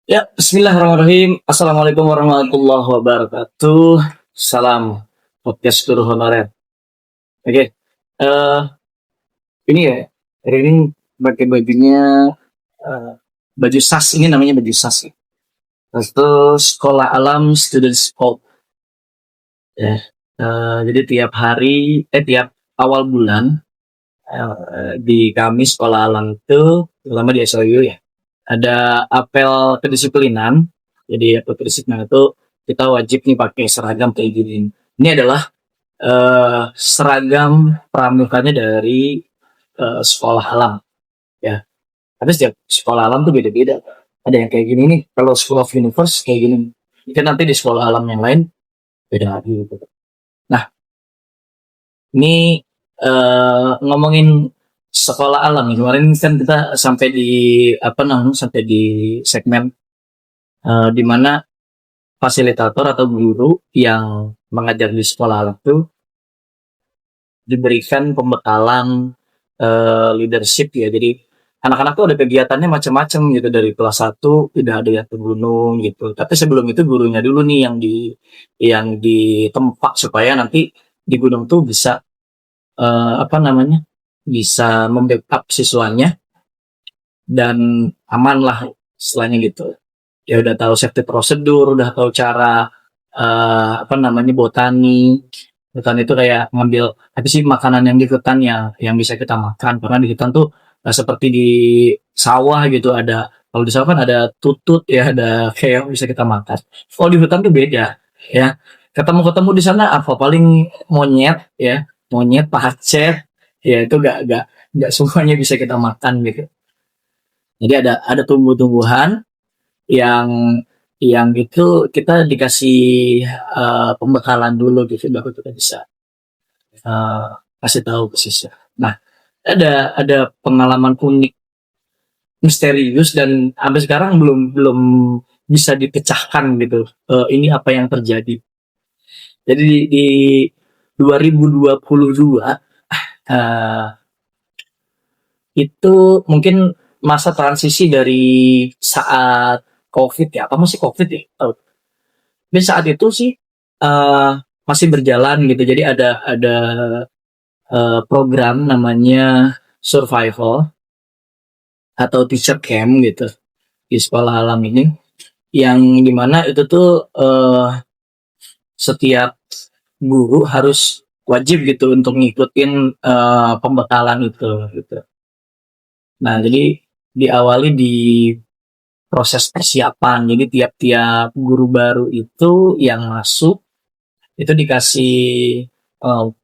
Ya, bismillahirrahmanirrahim. Assalamualaikum warahmatullahi wabarakatuh. Salam podcast guru honorer. Oke, eh ini ya, hari ini pakai bajunya eh, baju SAS ini namanya baju SAS ya. Itu Sekolah Alam Student Sport ya. Jadi tiap hari, tiap awal bulan di kami Sekolah Alam itu, terutama di SOU ya, ada apel kedisiplinan. Jadi apel kedisiplinan itu kita wajib nih pakai seragam kayak gini. Ini adalah seragam pramukanya dari sekolah alam ya. Tapi setiap sekolah alam tuh beda-beda. Ada yang kayak gini nih. Kalau School of Universe kayak gini. Kan nanti di sekolah alam yang lain beda lagi gitu. Nah, ini ngomongin sekolah alam. Kemarin kan kita sampai di apa namanya? Sampai di segmen di mana fasilitator atau guru yang mengajar di sekolah alam itu diberikan pembekalan leadership ya. Jadi anak-anak tuh ada kegiatannya macam-macam gitu dari kelas 1 udah ada yang ke gunung gitu. Tapi sebelum itu gurunya dulu nih yang ditempa supaya nanti di gunung tuh bisa apa namanya? Bisa membackup siswanya dan aman lah istilahnya gitu. Ya udah tahu safety prosedur, udah tahu cara apa namanya botani. Hutan itu kayak ngambil apa sih makanan yang di hutan yang bisa kita makan. Karena di hutan tuh seperti di sawah gitu ada kalau di sawah kan ada tutut ya ada kayak yang bisa kita makan. Kalau di hutan tuh beda ya. Ketemu-ketemu di sana apa paling monyet ya, monyet, pacet ya itu gak semuanya bisa kita makan gitu. Jadi ada tumbuh-tumbuhan yang yang itu kita dikasih pembekalan dulu gitu baru kita bisa uh, kasih tahu ke siswa. Nah, ada pengalaman unik, misterius dan sampai sekarang belum belum bisa dipecahkan gitu. Ini apa yang terjadi? Jadi di 2022 uh, itu mungkin masa transisi dari saat COVID ya, apa masih COVID ya? Tapi saat itu sih uh, masih berjalan gitu. Jadi ada program namanya survival atau teacher camp gitu di sekolah alam ini yang dimana itu tuh setiap guru harus wajib gitu untuk ngikutin pembekalan itu gitu. Nah jadi diawali di proses persiapan. Jadi tiap-tiap guru baru itu yang masuk itu dikasih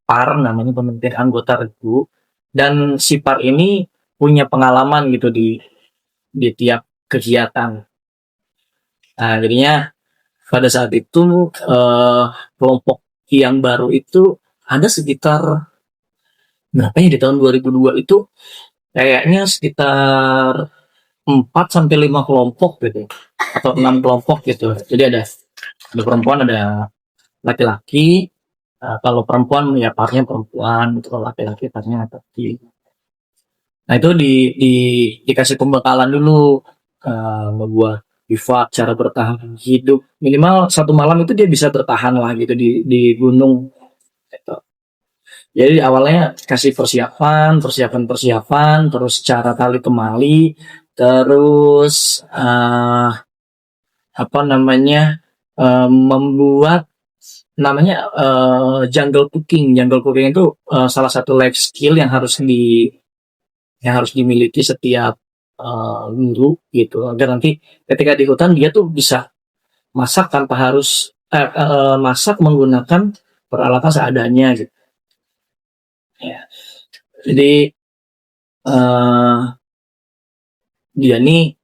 par namanya pemilihan anggota regu dan si par ini punya pengalaman gitu di tiap kegiatan. Nah, jadinya pada saat itu kelompok yang baru itu ada sekitar berapa ya di tahun 2002 itu kayaknya sekitar 4 sampai 5 kelompok gitu atau 6 kelompok gitu. Jadi ada perempuan, ada laki-laki. Kalau perempuan ya parnya perempuan, kalau laki-laki parnya laki. Nah itu dikasih pembekalan dulu membuat bivak, cara bertahan hidup minimal 1 malam itu dia bisa bertahan lah gitu di gunung. Gitu. Jadi awalnya kasih persiapan, terus cara tali temali, terus apa namanya membuat namanya jungle cooking. Jungle cooking itu salah satu life skill yang harus dimiliki setiap guru gitu agar nanti ketika di hutan dia tuh bisa masak tanpa harus masak menggunakan peralatan seadanya gitu ya. Jadi uh, dia nih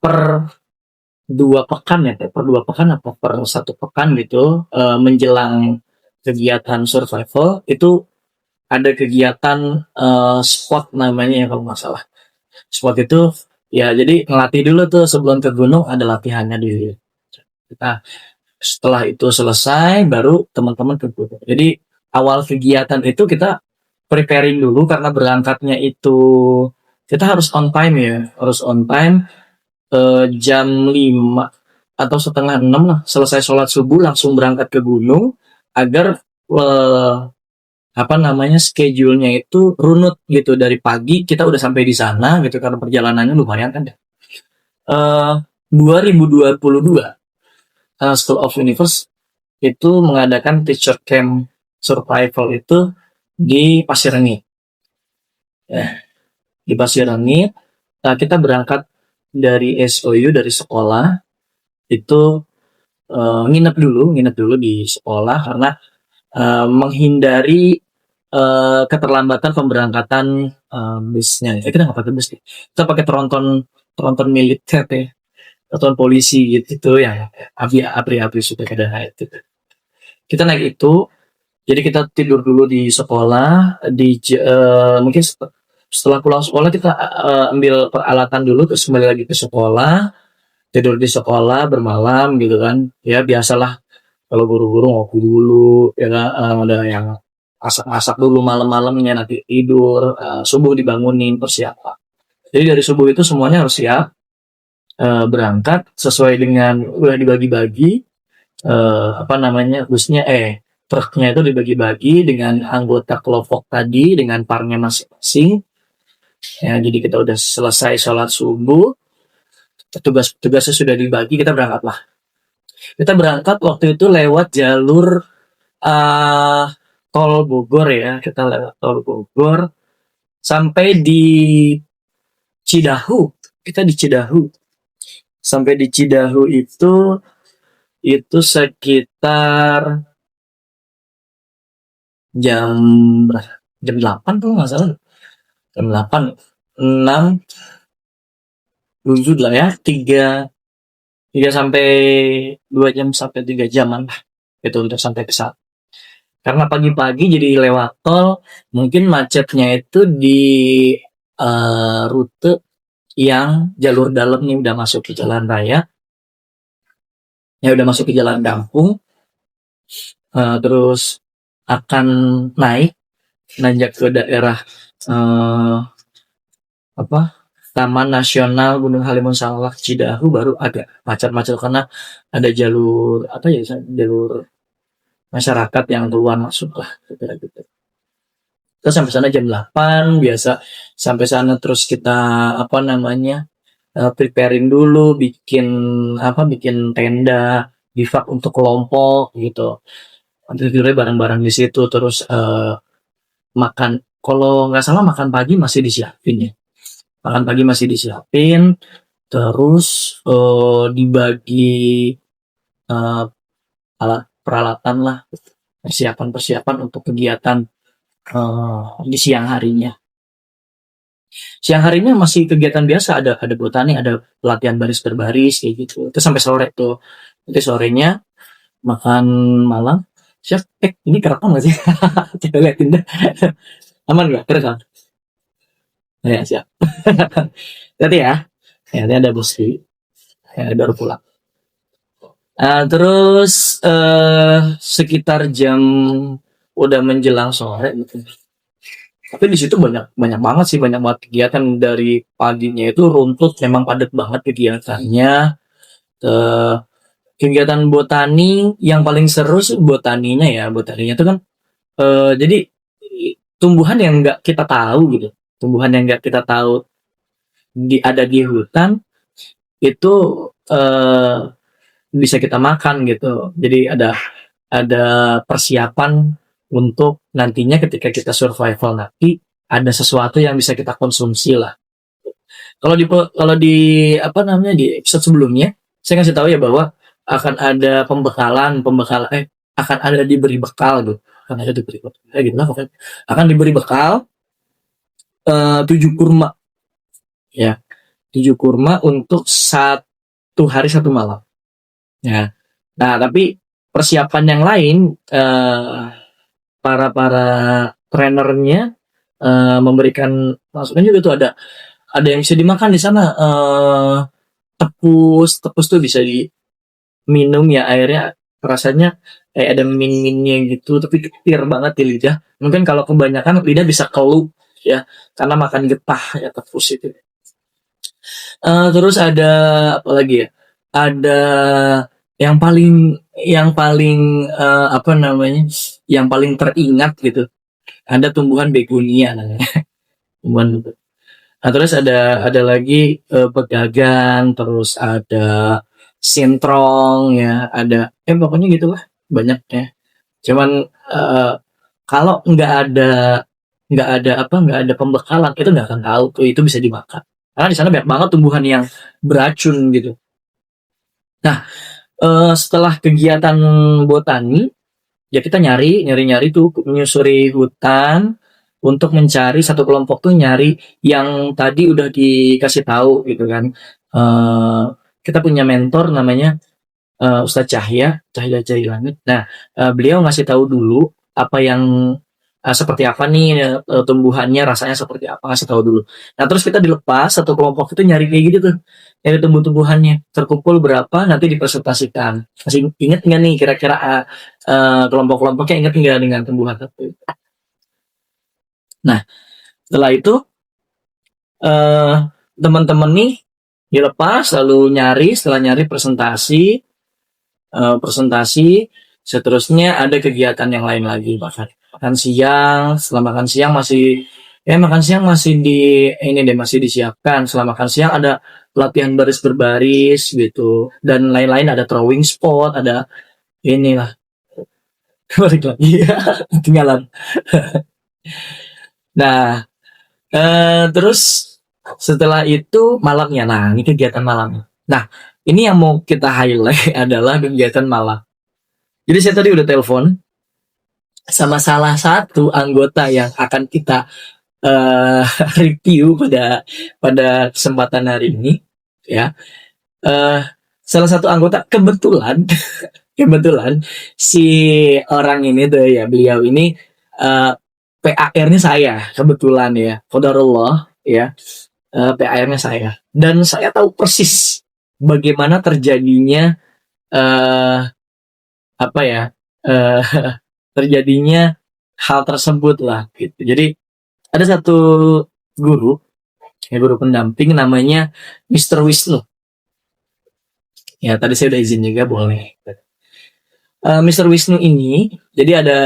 per 2 pekan ya per 2 pekan apa per 1 pekan gitu menjelang kegiatan survival itu ada kegiatan squat namanya ya kalau nggak salah. Squat itu ya jadi ngelatih dulu tuh sebelum ke gunung ada latihannya dulu. Kita setelah itu selesai baru teman-teman ke gunung. Jadi awal kegiatan itu kita preparing dulu karena berangkatnya itu kita harus on time ya, harus on time jam 5 atau setengah 6 lah, selesai sholat subuh langsung berangkat ke gunung agar eh, apa namanya schedule-nya itu runut gitu, dari pagi kita udah sampai di sana gitu karena perjalanannya lumayan kan ya. 2022 School of Universe itu mengadakan teacher camp survival itu di Pasir Rengit. Ya, di Pasir Rengit, kita berangkat dari SOU, dari sekolah itu nginep dulu di sekolah karena menghindari keterlambatan pemberangkatan busnya. Kita nggak pakai bus, kita pakai tronton tronton militer ya, tronton polisi gitu tuh yang abri-abri sudah ada itu. Kita naik itu, jadi kita tidur dulu di sekolah, mungkin setelah pulang sekolah kita ambil peralatan dulu, terus kembali lagi ke sekolah, tidur di sekolah bermalam gitu kan. Ya biasalah kalau guru-guru ngopi dulu, ya kan, ada yang masak-masak dulu malam-malamnya, nanti tidur, subuh dibangunin persiapan. Jadi dari subuh itu semuanya harus siap, berangkat sesuai dengan udah dibagi-bagi, apa namanya, busnya truknya itu dibagi-bagi dengan anggota kelompok tadi dengan parnya masing-masing. Ya, jadi kita udah selesai sholat subuh, tugas-tugasnya sudah dibagi, kita berangkat lah. Kita berangkat waktu itu lewat jalur uh, tol Bogor ya, kita lewat tol Bogor sampai di Cidahu. Kita di Cidahu. Sampai di Cidahu itu sekitar jam berapa? Jam 8 tuh nggak salah. Jam 8, 6, 7 lah ya, 3 sampai 2 jam sampai 3 jaman lah. Itu udah sampai ke sana. Karena pagi-pagi jadi lewat tol, mungkin macetnya itu di rute yang jalur dalam nih, udah masuk ke jalan raya, ya udah masuk ke jalan kampung, terus akan nanjak ke daerah apa Taman Nasional Gunung Halimun Salak Cidahu, baru agak macet-macet karena ada jalur apa ya, jalur masyarakat yang keluar masuk lah gitu. Terus sampai sana jam 8 biasa, sampai sana terus kita apa namanya, preparein dulu, bikin tenda bivak untuk kelompok gitu. Nanti tidurnya bareng-bareng di situ, terus makan, kalau nggak salah makan pagi masih disiapin ya. Makan pagi masih disiapin, terus dibagi alat peralatan lah, persiapan untuk kegiatan di siang harinya. Siang harinya masih kegiatan biasa, ada botani, ada pelatihan baris berbaris kayak gitu. Terus sampai sore tuh. Nanti sorenya makan malam. Chef, ini kerekam gak sih? Coba liatin deh. Aman gak? Kerekam? Ya, siap. Nanti ya. Ya, nanti ada bos ya, baru pulang. Terus sekitar jam udah menjelang sore gitu. Tapi di situ banyak banget sih, banyak banget kegiatan. Dari paginya itu runtut, memang padat banget kegiatannya. Kegiatan botani yang paling seru sih botaninya ya. Botaninya itu kan jadi tumbuhan yang nggak kita tahu gitu. Tumbuhan yang nggak kita tahu ada di hutan itu bisa kita makan gitu. Jadi ada persiapan untuk nantinya ketika kita survival nanti ada sesuatu yang bisa kita konsumsi lah. Kalau di apa namanya, di episode sebelumnya saya kasih tahu ya bahwa akan ada pembekalan akan ada diberi bekal gitu. Akan ada diberi bekal gitu lah pokoknya. Akan diberi bekal 7 kurma ya. 7 kurma untuk 1 hari 1 malam. Ya. Nah, tapi persiapan yang lain, para trainernya memberikan masukan juga tuh, ada yang bisa dimakan di sana, tepus tuh bisa diminum ya, airnya rasanya kayak ada min-minnya gitu, tapi ketir banget di lidah. Mungkin kalau kebanyakan lidah bisa keluh ya, karena makan getah ya tepus itu. Terus ada apa lagi ya? Ada apa namanya? Yang paling teringat gitu. Ada tumbuhan begonia namanya. Tumbuhan. Nah, terus ada lagi pegagan, terus ada sintrong ya, ada pokoknya gitulah banyak ya. Cuman kalau nggak ada pembekalan itu nggak akan tahu tuh itu bisa dimakan. Karena di sana banyak banget tumbuhan yang beracun gitu. Nah, setelah kegiatan botani, ya kita nyari-nyari tuh menyusuri hutan untuk mencari satu kelompok tuh nyari yang tadi udah dikasih tahu gitu kan. Eh kita punya mentor namanya Ustadz Cahya Jailani. Nah, beliau ngasih tahu dulu apa yang seperti apa nih tumbuhannya, rasanya seperti apa, ngasih tahu dulu. Nah, terus kita dilepas satu kelompok itu nyari kayak gitu tuh, nyari tumbuh-tumbuhannya, terkumpul berapa nanti dipresentasikan. Masih inget nggak nih kira-kira kelompok-kelompoknya inget nggak dengan tumbuhan itu? Nah, setelah itu eh, teman-teman nih dilepas lalu nyari, setelah nyari presentasi, seterusnya ada kegiatan yang lain lagi, makan siang. Setelah makan siang masih masih disiapkan. Setelah makan siang ada latihan baris berbaris gitu dan lain-lain, ada throwing spot, ada inilah. Balik lagi ketinggalan. Nah, terus setelah itu malamnya, nah ini kegiatan malam. Nah, ini yang mau kita highlight adalah kegiatan malam. Jadi saya tadi udah telepon sama salah satu anggota yang akan kita uh, review pada kesempatan hari ini, ya. Uh, Salah satu anggota kebetulan si orang ini tuh ya, beliau ini PAR-nya saya kebetulan ya, qadarullah ya, PAR-nya saya, dan saya tahu persis bagaimana terjadinya uh, apa ya uh, terjadinya hal tersebut lah gitu. Jadi ada satu guru guru pendamping namanya Mr. Wisnu. Ya tadi saya udah izin juga boleh. Mr. Wisnu ini jadi ada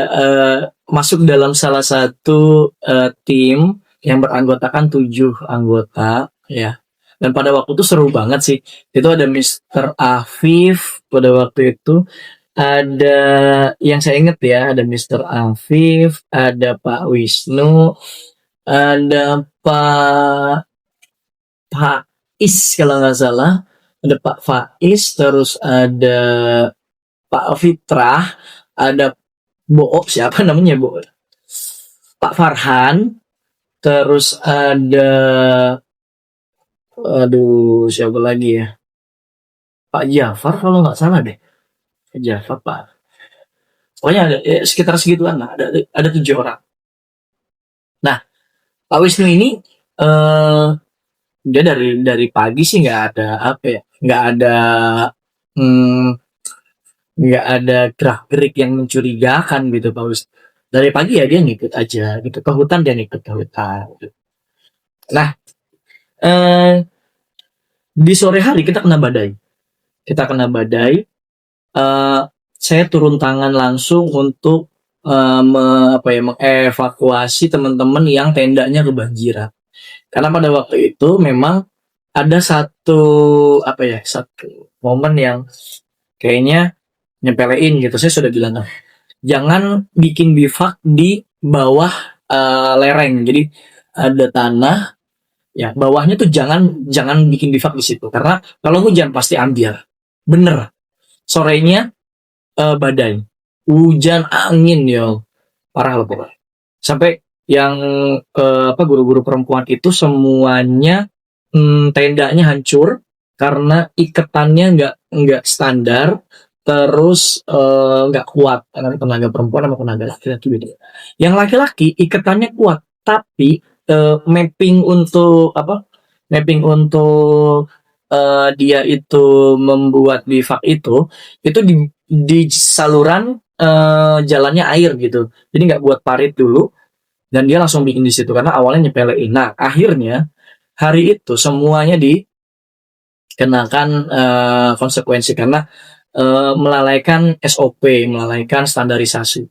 masuk dalam salah satu tim yang beranggotakan 7 anggota ya. Dan pada waktu itu seru banget sih. Itu ada Mr. Afif pada waktu itu, ada yang saya ingat ya, ada Mr. Afif, ada Pak Wisnu, ada Pak Is kalau nggak salah, ada Pak Faiz, terus ada Pak Fitrah, ada Boop, siapa namanya Boop, Pak Farhan, terus ada aduh siapa lagi ya, Pak Jafar kalau nggak salah deh, Pak Jafar, Pak, pokoknya ada sekitar segituan lah, ada 7 orang. Nah, Pak Wisnu ini dia dari pagi sih nggak ada apa ya, hmm, nggak ada gerak-gerik yang mencurigakan gitu Pak Wisnu. Dari pagi ya dia ngikut aja gitu ke hutan, dia ngikut ke hutan gitu. Nah, eh, di sore hari kita kena badai. Saya turun tangan langsung untuk mengevakuasi teman-teman yang tendanya kebanjiran. Karena pada waktu itu memang ada satu momen yang kayaknya nyepelein gitu. Saya sudah bilang, jangan bikin bivak di bawah lereng. Jadi ada tanah, ya bawahnya tuh jangan bikin bivak di situ. Karena kalau hujan pasti ambiar. Bener. Sorenya badai, hujan, angin, yo parah loh pokoknya. Sampai yang guru-guru perempuan itu semuanya tendanya hancur karena iketannya nggak standar, terus nggak kuat karena tenaga perempuan sama tenaga laki-laki beda. Yang laki-laki iketannya kuat, tapi mapping untuk dia itu membuat bivak itu di saluran jalannya air gitu. Jadi nggak buat parit dulu dan dia langsung bikin di situ karena awalnya nyepelein. Nah akhirnya hari itu semuanya kenakan konsekuensi karena melalaikan SOP, melalaikan standarisasi.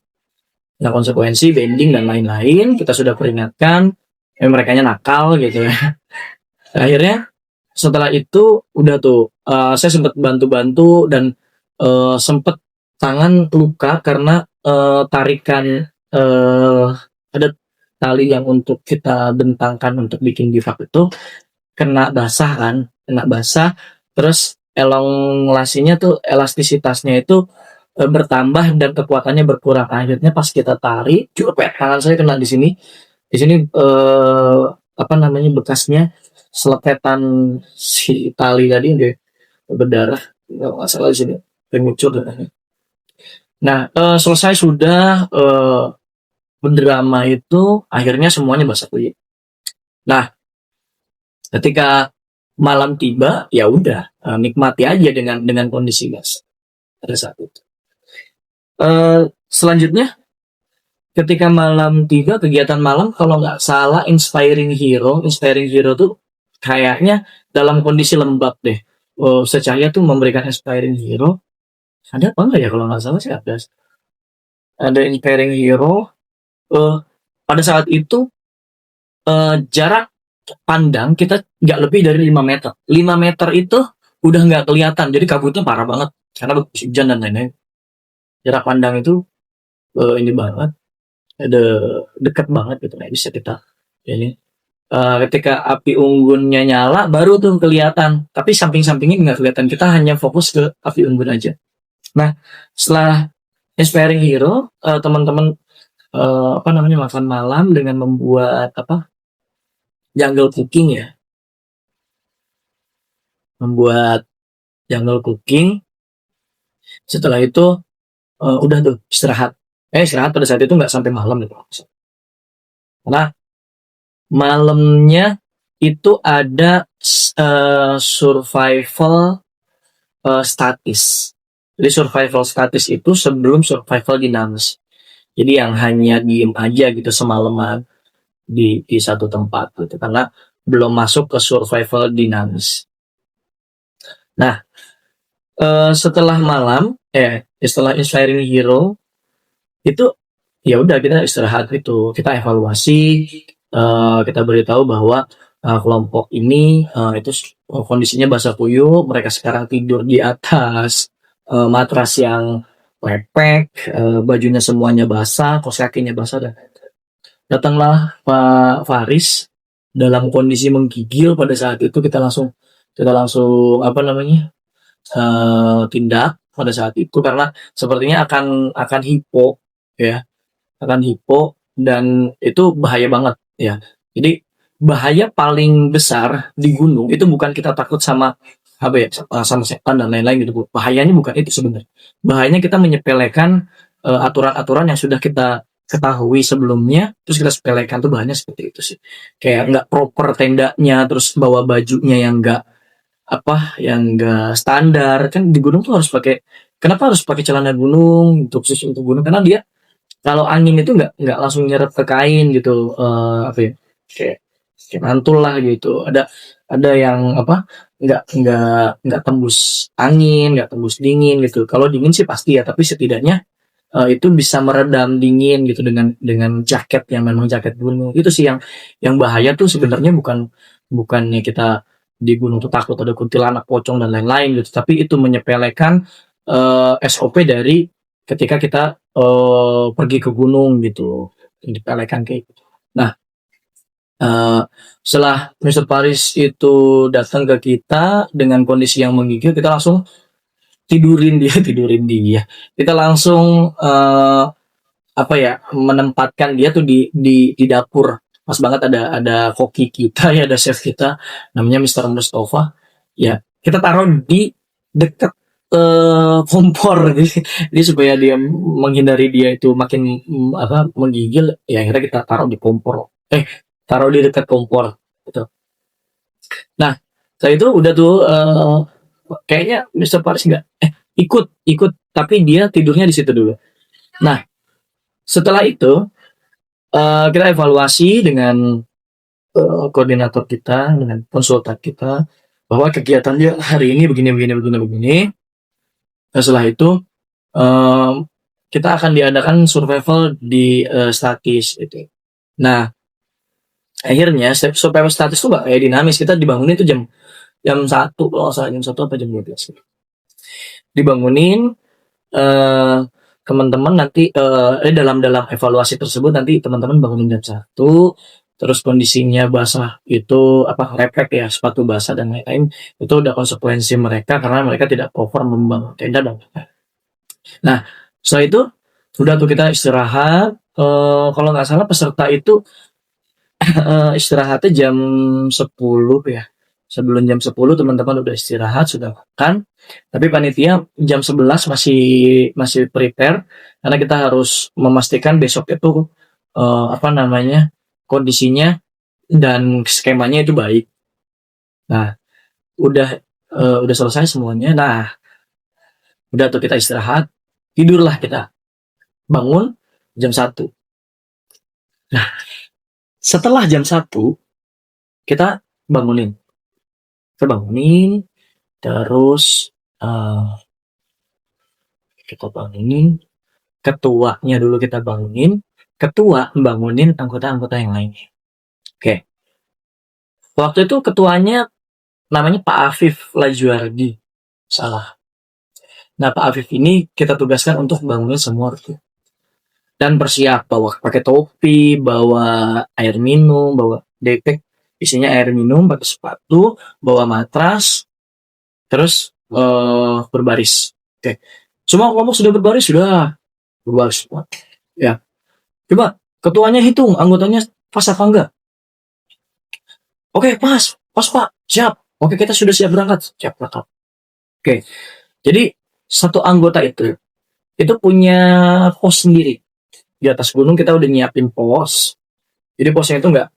Nah, konsekuensi, bending dan lain-lain, kita sudah peringatkan, merekanya nakal gitu ya. Akhirnya setelah itu udah tuh saya sempat bantu-bantu dan sempat tangan luka karena tarikan ada tali yang untuk kita bentangkan untuk bikin bivak itu kena basah kan, kena basah, terus elongasinya tuh elastisitasnya itu bertambah dan kekuatannya berkurang. Akhirnya pas kita tarik, cepet tangan saya kena di sini. Di sini apa namanya bekasnya selepetan si tali tadi deh berdarah, nggak salah di sini pengucur. Nah, selesai sudah berdrama itu akhirnya semuanya basah kuyup. Nah, ketika malam tiba ya udah nikmati aja dengan kondisi gas pada saat itu. Selanjutnya ketika malam tiba kegiatan malam kalau nggak salah Inspiring Hero tuh kayaknya dalam kondisi lembab deh. Secahaya tuh memberikan Inspiring Hero ada apa enggak ya kalau nggak salah sih ada Inspiring Hero. Pada saat itu jarak pandang kita nggak lebih dari 5 meter. 5 meter itu udah nggak kelihatan, jadi kabutnya parah banget karena hujan dan lain-lain. Jarak pandang itu ini banget, ada deket banget gitu, nggak bisa kita ini. Ketika api unggunnya nyala, baru tuh kelihatan. Tapi samping-sampingnya nggak kelihatan. Kita hanya fokus ke api unggun aja. Nah, setelah Inspiring Hero, teman-teman apa namanya makan malam dengan membuat apa jungle cooking ya, membuat jungle cooking. Setelah itu udah tuh istirahat. Istirahat pada saat itu nggak sampai malam gitu. Karena malamnya itu ada survival statis. Jadi survival statis itu sebelum survival dinamis. Jadi yang hanya diem aja gitu semalaman di satu tempat gitu karena belum masuk ke survival dinamis. Nah, setelah malam setelah Inspiring Hero itu ya udah kita istirahat itu, kita evaluasi, kita beritahu bahwa kelompok ini itu kondisinya basah kuyup, mereka sekarang tidur di atas matras yang lepek, bajunya semuanya basah, kaos kakinya basah dan datanglah Pak Faris dalam kondisi menggigil. Pada saat itu kita langsung apa namanya tindak pada saat itu karena sepertinya akan hipo ya, akan hipo dan itu bahaya banget ya. Jadi bahaya paling besar di gunung itu bukan kita takut sama apa ya sama setan dan lain-lain gitu. Bahayanya bukan itu sebenarnya. Bahayanya kita menyepelekan aturan-aturan yang sudah kita ketahui sebelumnya terus kita sepelekan tuh bahannya seperti itu sih. Kayak nggak proper tendanya, terus bawa bajunya yang nggak apa yang enggak standar kan di gunung tuh harus pakai. Kenapa harus pakai celana gunung untuk khusus untuk gunung karena dia kalau angin itu nggak langsung nyerap ke kain gitu, apa ya kayak kayak mantul lah gitu. Ada yang apa nggak tembus angin, nggak tembus dingin gitu. Kalau dingin sih pasti ya, tapi setidaknya itu bisa meredam dingin gitu dengan jaket yang memang jaket gunung. Itu sih yang bahaya tuh sebenarnya bukannya kita di gunung tuh takut ada kuntilanak, pocong dan lain-lain gitu, tapi itu menyepelekan SOP dari ketika kita pergi ke gunung gitu, dipelekan kayak gitu. Nah, setelah Mr. Paris itu datang ke kita dengan kondisi yang menggigil, kita langsung tidurin dia. Kita langsung apa ya menempatkan dia tuh di dapur. Pas banget ada koki kita ya, ada chef kita namanya Mr. Mustafa. Ya, kita taruh di dekat kompor jadi supaya dia menghindari dia itu makin apa menggigil ya, akhirnya kita taruh di kompor taruh di dekat kompor gitu. Nah setelah itu udah tuh kayaknya Mr. Paris nggak ikut tapi dia tidurnya di situ dulu. Nah setelah itu kita evaluasi dengan koordinator kita, dengan konsultan kita, bahwa kegiatannya hari ini begini begini begini begini. Nah, setelah itu em, kita akan diadakan survival di statis itu. Nah, akhirnya survival statis itu nggak kayak dinamis. Kita dibangunin itu jam jam 1 kalau nggak salah, jam 1 apa jam 12. Dibangunin, eh teman-teman nanti dalam dalam evaluasi tersebut nanti teman-teman bangunin jam 1, terus kondisinya basah itu apa refleks ya, sepatu basah dan lain-lain, itu udah konsekuensi mereka karena mereka tidak cover membangun tenda dan lain-lain. Nah, setelah itu udah tuh kita istirahat. Kalau nggak salah peserta itu istirahatnya jam 10 ya. Sebelum jam 10 teman-teman udah istirahat, sudah makan. Tapi panitia jam 11 masih masih prepare karena kita harus memastikan besok itu apa namanya kondisinya dan skemanya itu baik. Nah, udah udah selesai semuanya. Nah, udah tuh kita istirahat, tidurlah kita. Bangun jam 1. Nah, setelah jam 1 kita bangunin. Kita bangunin terus kita bangunin ketuanya dulu, kita bangunin ketua, bangunin anggota-anggota yang lainnya. Oke. Waktu itu ketuanya namanya Pak Afif Lajuardi. Salah. Nah, Pak Afif ini kita tugaskan untuk bangunin semua itu. Dan bersiap bawa pakai topi, bawa air minum, bawa backpack isinya air minum, pakai sepatu, bawa matras, terus berbaris. Oke. Semua kelompok sudah berbaris, sudah berbaris semua. Ya. Coba ketuanya hitung anggotanya pas apa enggak? Oke, pas Pak, siap. Oke, kita sudah siap berangkat, siap berangkat. Oke, jadi satu anggota itu punya pos sendiri. Di atas gunung kita udah nyiapin pos. Jadi posnya itu nggak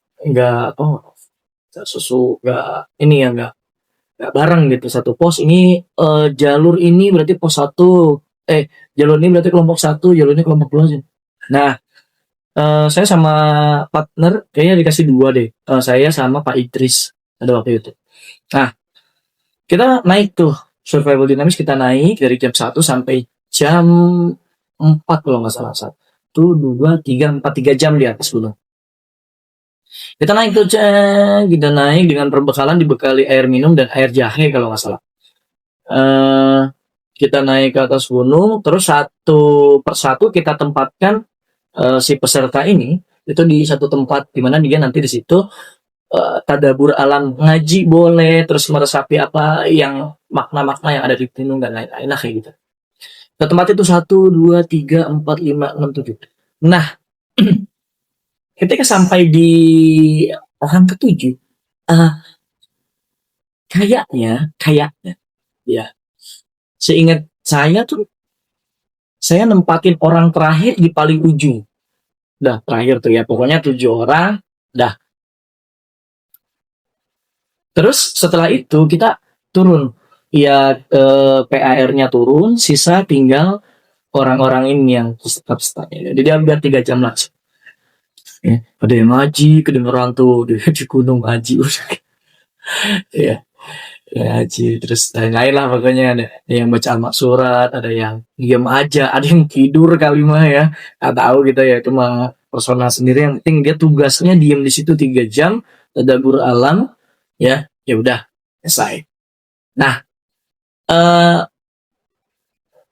susu nggak ini ya nggak bareng gitu, satu pos ini jalur ini berarti pos 1, jalur ini berarti kelompok 1, jalur ini kelompok 2. Nah, saya sama partner kayaknya dikasih 2 deh. Saya sama Pak Idris ada waktu itu. Nah, kita naik tuh survival dinamis, kita naik dari jam 1 sampai jam 4 kalau nggak salah. 1, 2, 3, 4, 3 jam di atas gunung. Kita naik tuh, kita naik dengan perbekalan, dibekali air minum dan air jahe kalau nggak salah. Kita naik ke atas gunung, terus satu persatu kita tempatkan si peserta ini itu di satu tempat di mana dia nanti di situ tadabur alam, ngaji boleh, terus meresapi apa yang makna-makna yang ada di gunung dan lain-lain lah kayak gitu. Nah, tempat itu 1, 2, 3, 4, 5, 6, 7. Nah, ketika sampai di orang ke-7, kayaknya ya, seingat saya tuh saya nempatin orang terakhir di paling ujung. Dah terakhir tuh ya, pokoknya 7 orang. Dah. Terus setelah itu kita turun. Ya PAR-nya turun, sisa tinggal orang-orang ini yang peserta-pesertanya. Jadi dia biar 3 jam langsung. Ya, ada yang ngaji, kedengeran tuh di gunung ngaji. Ya, ngaji terus lain-lain lah pokoknya, ada yang baca al-maksurat, ada yang diam aja, ada yang tidur kali mah ya. Nggak tahu gitu ya, cuma personal sendiri yang penting dia tugasnya diam di situ 3 jam, tadabbur alam, ya udah selesai. Nah,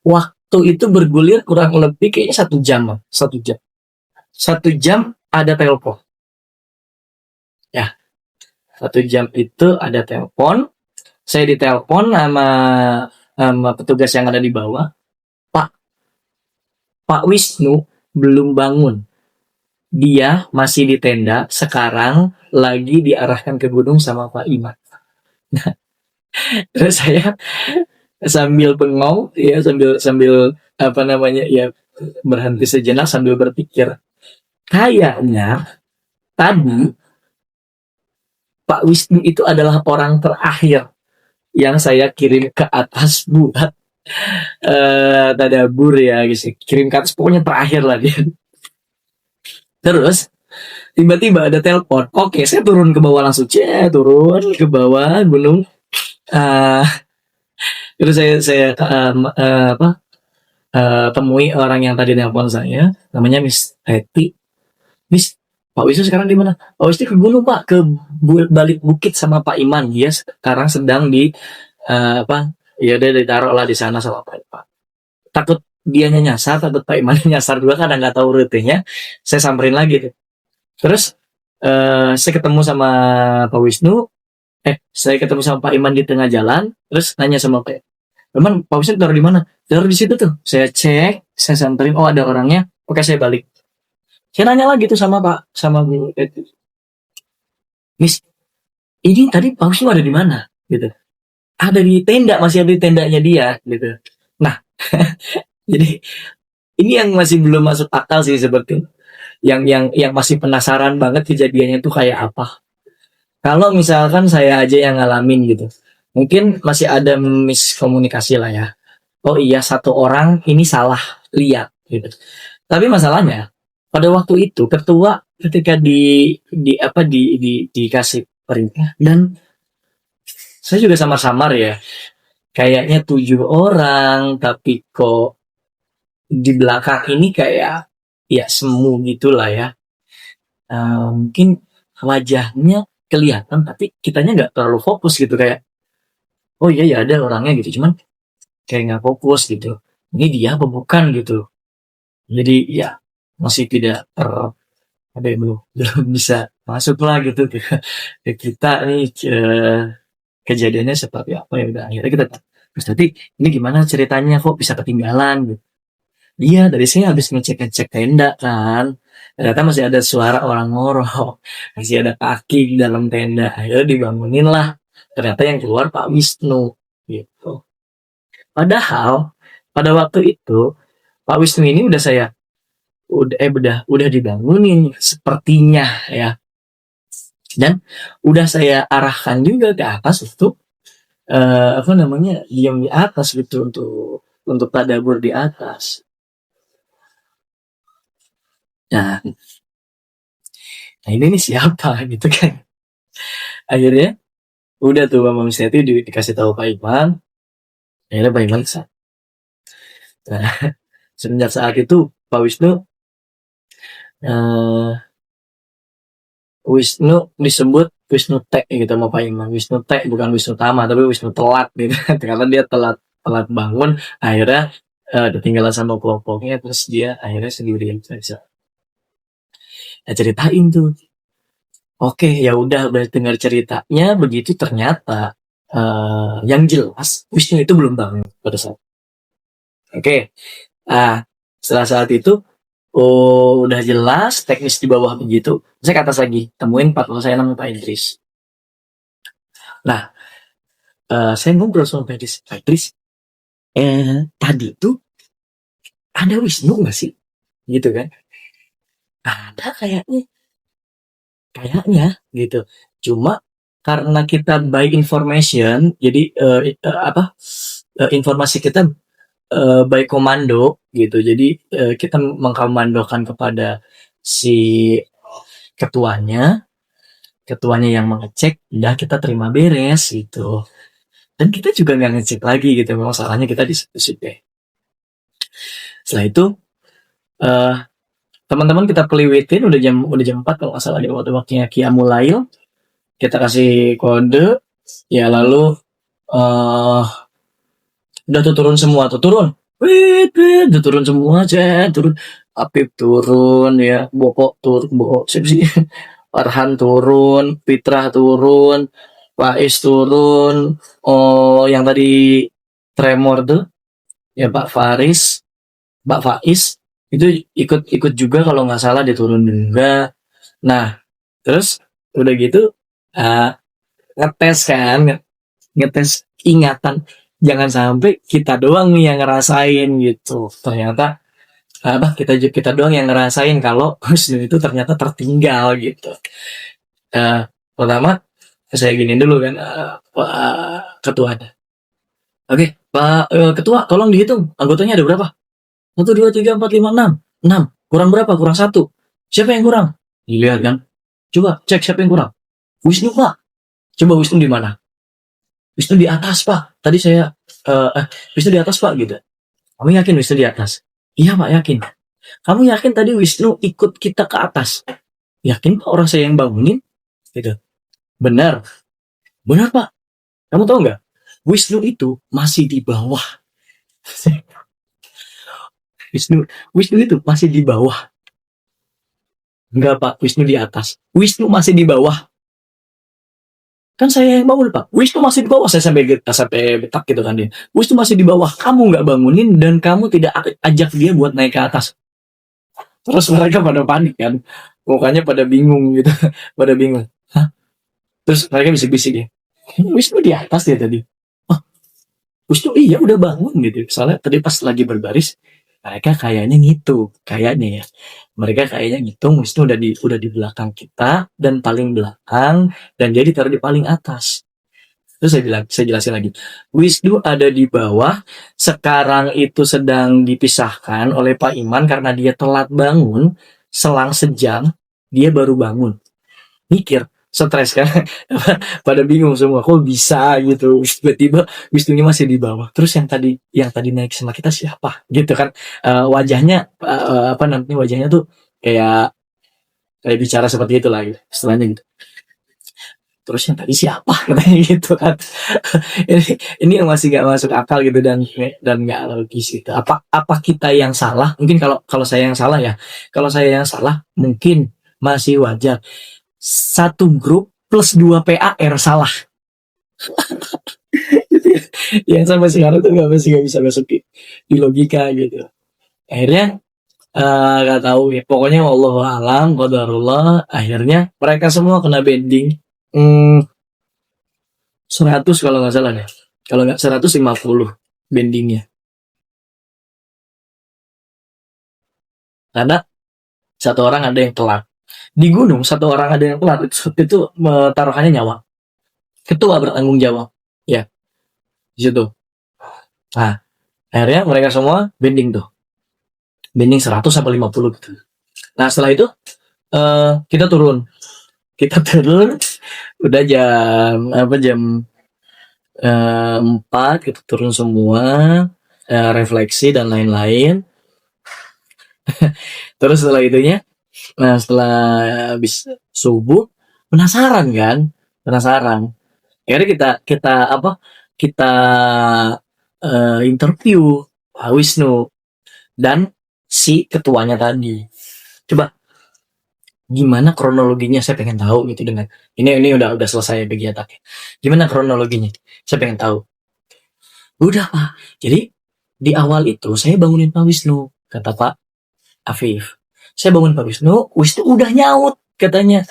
waktu itu bergulir kurang lebih kayaknya 1 jam. 1 jam ada telepon. Ya, 1 jam itu ada telepon. Saya ditelepon sama petugas yang ada di bawah. Pak Wisnu belum bangun. Dia masih di tenda, sekarang lagi diarahkan ke gunung sama Pak Iman. Nah, terus saya sambil bengong ya, sambil apa namanya ya, berhenti sejenak sambil berpikir, kayaknya tadi Pak Wisnu itu adalah orang terakhir yang saya kirim ke atas buat tadabur ya guys, kirim ke atas pokoknya terakhir lah dia. Terus tiba-tiba ada telepon. Oke, saya turun ke bawah langsung, turun ke bawah gunung. Eee, terus temui orang yang tadi nelpon saya, namanya Miss Hetty. "Miss, Pak Wisnu sekarang di mana?" "Pak Wisnu ke gunung, Pak, ke balik bukit sama Pak Iman. Dia sekarang sedang di apa, ya udah ditaruh lah di sana sama Pak Iman." Takut dianya nyasar, takut Pak Iman nyasar juga karena nggak tahu rutenya, saya samperin lagi tuh. Terus saya ketemu sama Pak Wisnu, saya ketemu sama Pak Iman di tengah jalan, terus nanya sama Pak Iman, "Pak Wisnu taruh di mana?" "Taruh di situ tuh." Saya cek, saya samperin, oh ada orangnya, oke saya balik. Saya nanya lagi tuh sama Bu "Miss, ini tadi Pak Wisnu ada di mana?" Gitu. "Ada di tenda, masih ada di tendanya dia." Gitu. Nah, jadi ini yang masih belum masuk akal sih seperti yang masih penasaran banget kejadiannya tuh kayak apa. Kalau misalkan saya aja yang ngalamin gitu, mungkin masih ada miskomunikasi lah ya. Oh iya, satu orang ini salah lihat gitu. Tapi masalahnya pada waktu itu ketua ketika di apa dikasih perintah, dan saya juga samar-samar ya, kayaknya 7 orang tapi kok di belakang ini kayak ya semu gitulah ya. Mungkin wajahnya kelihatan tapi kitanya nggak terlalu fokus gitu, kayak oh iya ya ada orangnya gitu, cuman kayak nggak fokus gitu, ini dia apa bukan gitu. Jadi ya masih tidak ada yang belum belum bisa masuk lah gitu ke kita nih, kejadiannya seperti apa, ya udah akhirnya kita terus tadi ini gimana ceritanya kok bisa ketinggalan gitu. Iya, dari saya habis ngecek-ngecek tenda kan, ternyata masih ada suara orang ngorok, masih ada kaki di dalam tenda, akhirnya dibangunin lah, ternyata yang keluar Pak Wisnu gitu. Padahal pada waktu itu Pak Wisnu ini udah dibangunin sepertinya ya, dan udah saya arahkan juga ke atas untuk apa namanya, diam di atas gitu, untuk tadabur di atas. Nah, ini nih siapa gitu kan. Akhirnya udah tuh Mama Misti dikasih tahu Pak Iman, akhirnya Pak Iman sah. Nah, semenjak saat itu Pak Wisnu, eh, Wisnu disebut Wisnu T gitu sama Pak Iman. Wisnu T bukan Wisnu Tama tapi Wisnu telat gitu. Karena dia telat telat bangun, akhirnya ketinggalan sama kelompoknya, terus dia akhirnya sendirian saja. Nah, ceritain tuh. Oke, ya udah dengar ceritanya begitu, ternyata yang jelas Wisnu itu belum bangun pada saat. Oke. Ah, setelah saat itu, oh udah jelas teknis di bawah begitu. Saya ke atas lagi, temuin Pak, kalau saya namanya Pak Idris. Nah, saya ngobrol sama Pak Idris. Pak Idris, tadi tuh ada Wisnu nggak sih? Gitu kan? Ada kayaknya, kayaknya gitu. Cuma karena kita by information, jadi informasi kita by komando gitu. Jadi kita mengkomandokan kepada si ketuanya, ketuanya yang mengecek, udah kita terima beres gitu. Dan kita juga nggak ngecek lagi gitu, memang salahnya kita di situ deh. Setelah itu eh teman-teman kita peliwitin, udah jam 4 kalau nggak salah, di waktunya Qiyamul Lail. Kita kasih kode, ya lalu eh udah tuh turun semua tuh, turun. Wait, wait, udah turun semua, cek, turun. Apip turun ya, Bokok turun, Bokok siapa sih? Farhan turun, Fitrah turun, Faiz turun, oh yang tadi tremor tuh, ya Pak Faris, Pak Faiz itu ikut juga kalau nggak salah, dia turun juga. Nah, terus udah gitu uh, ngetes kan, ngetes ingatan, jangan sampai kita doang nih yang ngerasain gitu. Ternyata apa, kita kita doang yang ngerasain kalau Husnul itu ternyata tertinggal gitu. Pertama saya gini dulu kan, Pak ketuanya. Oke, Pak Ketua, tolong dihitung anggotanya ada berapa? 1, 2, 3, 4, 5, 6. 6. Kurang berapa? Kurang 1. Siapa yang kurang? Dilihat kan. Coba cek siapa yang kurang. Wisnu Pak. Coba Wisnu di mana? Wisnu di atas Pak, tadi saya Wisnu di atas Pak gitu. Kamu yakin Wisnu di atas? Iya Pak, yakin. Kamu yakin tadi Wisnu ikut kita ke atas? Yakin Pak, orang saya yang bangunin? Gitu. Benar, benar Pak. Kamu tahu nggak? Wisnu itu masih di bawah. Wisnu, Wisnu itu masih di bawah. Enggak Pak, Wisnu di atas. Wisnu masih di bawah. Kan saya yang bangun Pak. Wisnu masih di bawah. Saya sampai betak gitu kan dia. Wisnu masih di bawah. Kamu nggak bangunin dan kamu tidak ajak dia buat naik ke atas. Terus mereka pada panik kan. Mukanya pada bingung gitu. Pada bingung. Hah? Terus mereka bisik-bisik ya. Wisnu di atas ya tadi. Oh, Wisnu iya udah bangun gitu. Soalnya tadi pas lagi berbaris, mereka kayaknya ngitung. Kayaknya ya. Mereka kayaknya ngitung Wisnu udah di belakang kita dan paling belakang dan dia ditaruh di paling atas. Terus saya jelasin lagi. Wisnu ada di bawah, sekarang itu sedang dipisahkan oleh Pak Iman karena dia telat bangun, selang sejam, dia baru bangun. Mikir, stres kan? Pada bingung semua, kok bisa gitu. Tiba-tiba Wisnunya masih di bawah. Terus yang tadi naik sama kita siapa? Gitu kan. Wajahnya, apa namanya, wajahnya tuh kayak kayak bicara seperti itu lagi. Setelahnya gitu. Terus yang tadi siapa katanya gitu kan. ini yang masih gak masuk akal gitu dan nggak logis gitu. Apa kita yang salah? Mungkin kalau kalau saya yang salah ya. Kalau saya yang salah mungkin masih wajar. Satu grup plus dua PAR salah. Gitu ya. Yang sampai sekarang tuh nggak bisa masuk di logika gitu. Akhirnya nggak tahu ya. Pokoknya wallahu alam qadarullah. Akhirnya mereka semua kena bending. 100 kalau nggak salah deh. Kalau nggak 150 bendingnya. Karena satu orang ada yang telat. Di gunung satu orang ada yang telat itu taruhannya nyawa. Ketua bertanggung jawab. Ya, di situ. Nah, akhirnya mereka semua bending tuh. Bending 100 sampai 50 gitu. Nah, setelah itu kita turun. Kita turun udah jam 4 kita turun semua, refleksi dan lain-lain. Terus setelah itunya, nah setelah habis subuh, penasaran kan? Penasaran. Akhirnya kita apa? Kita interview Pak Wisnu dan si ketuanya tadi. Coba gimana kronologinya saya pengen tahu gitu dengan ini udah selesai kegiatannya. Gimana kronologinya? Saya pengen tahu. Udah Pak. Jadi di awal itu saya bangunin Pak Wisnu, kata Pak Afif. Saya bangun Pak Wisnu, Wisnu udah nyaut katanya.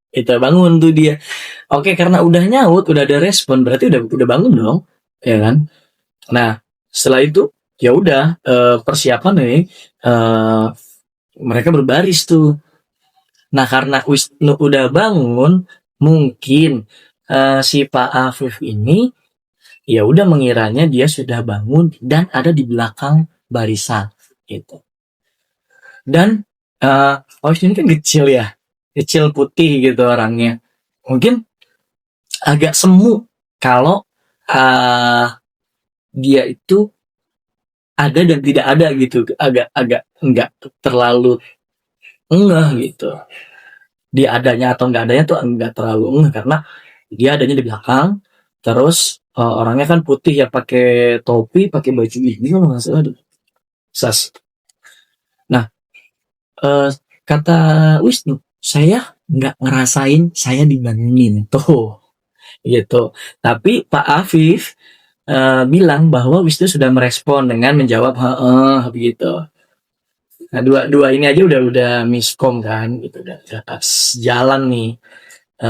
Itu bangun tuh dia. Oke, karena udah nyaut, udah ada respon, berarti udah bangun dong, ya kan? Nah, setelah itu ya udah persiapan nih, mereka berbaris tuh. Nah, karena Wisnu udah bangun, mungkin si Pak Afif ini ya udah mengiranya dia sudah bangun dan ada di belakang barisan gitu. Dan Pak Wisnu ini kan kecil ya, kecil putih gitu orangnya. Mungkin agak semu kalau dia itu ada dan tidak ada gitu, agak enggak terlalu ngeh gitu. Dia adanya atau enggak adanya tuh enggak terlalu ngeh karena dia adanya di belakang. Terus orangnya kan putih ya, pakai topi, pakai baju ini kalau nggak salah. Sas. Nah, kata Wisnu, saya nggak ngerasain saya dibangunin tuh, gitu. Tapi Pak Afif bilang bahwa Wisnu sudah merespon dengan menjawab begitu. Nah, dua ini aja udah miskom kan, gitu, udah jalan nih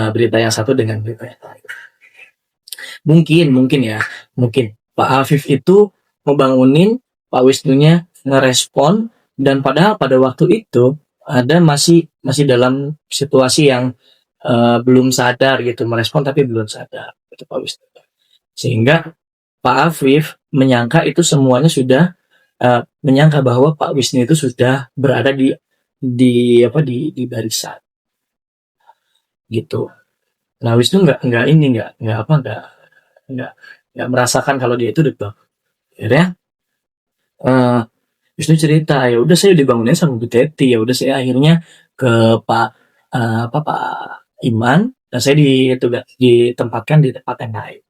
berita yang satu dengan berita yang lain. Mungkin ya, mungkin Pak Afif itu membangunin, Pak Wisnunya ngerespon, dan padahal pada waktu itu ada masih dalam situasi yang belum sadar gitu, merespon tapi belum sadar itu Pak Wisnu. Sehingga Pak Afif menyangka itu semuanya sudah menyangka bahwa Pak Wisnu itu sudah berada di barisan gitu. Nah Wisnu nggak nggak nggak merasakan kalau dia itu dekat. Akhirnya eh Wisnu cerita, ya udah saya dibangunin sama Bu Teti, ya udah saya akhirnya ke Pak Pak Iman, dan saya ditempatkan di tempat yang lain.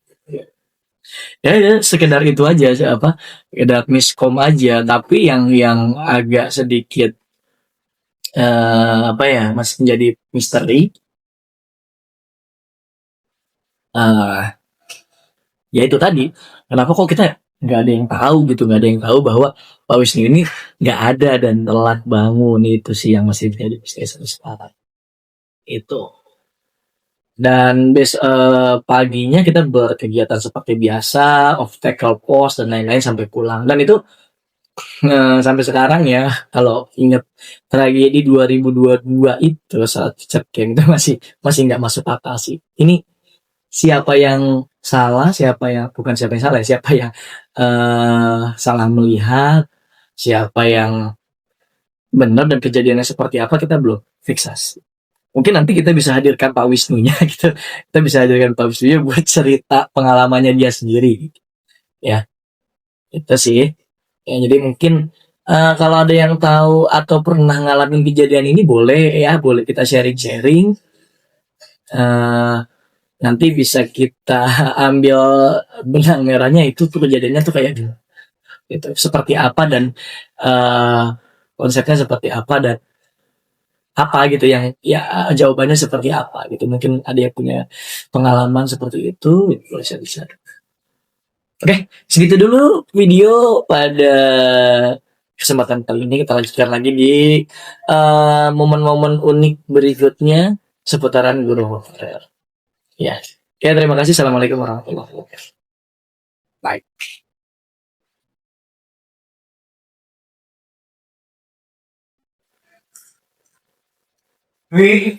Ya, ya sekedar itu aja apa, sekedar miskom aja, tapi yang agak sedikit apa ya, masih menjadi misteri. eh Ya itu tadi, kenapa kok kita nggak ada yang tahu gitu, nggak ada yang tahu bahwa Pak Wisnu ini nggak ada dan telat bangun, itu sih yang masih menjadi misteri sampai sekarang. Itu. Dan paginya kita berkegiatan seperti biasa, off tackle post dan lain-lain sampai pulang. Dan itu sampai sekarang ya, kalau ingat tragedi 2022 itu saat Richard Kane itu masih masih nggak masuk akal sih. Ini siapa yang salah, siapa yang bukan siapa yang salah, ya, siapa yang salah melihat, siapa yang benar dan kejadiannya seperti apa kita belum fiksasi. Mungkin nanti kita bisa hadirkan Pak Wisnunya gitu. Kita bisa hadirkan Pak Wisnunya buat cerita pengalamannya dia sendiri. Ya, itu sih. Ya, jadi mungkin kalau ada yang tahu atau pernah ngalamin kejadian ini boleh ya, boleh kita sharing-sharing. Eh, Nanti bisa kita ambil benang merahnya itu tuh kejadiannya tuh kayak gitu. Gitu. Seperti apa dan eh, konsepnya seperti apa dan apa gitu yang ya jawabannya seperti apa gitu. Mungkin ada yang punya pengalaman seperti itu, boleh bisa. Oke, segitu dulu video pada kesempatan kali ini. Kita lanjutkan lagi di momen-momen unik berikutnya seputaran Guru Honorer. Ya, ya terima kasih. Assalamualaikum warahmatullahi wabarakatuh. Bye. Wih,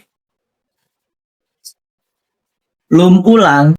belum pulang.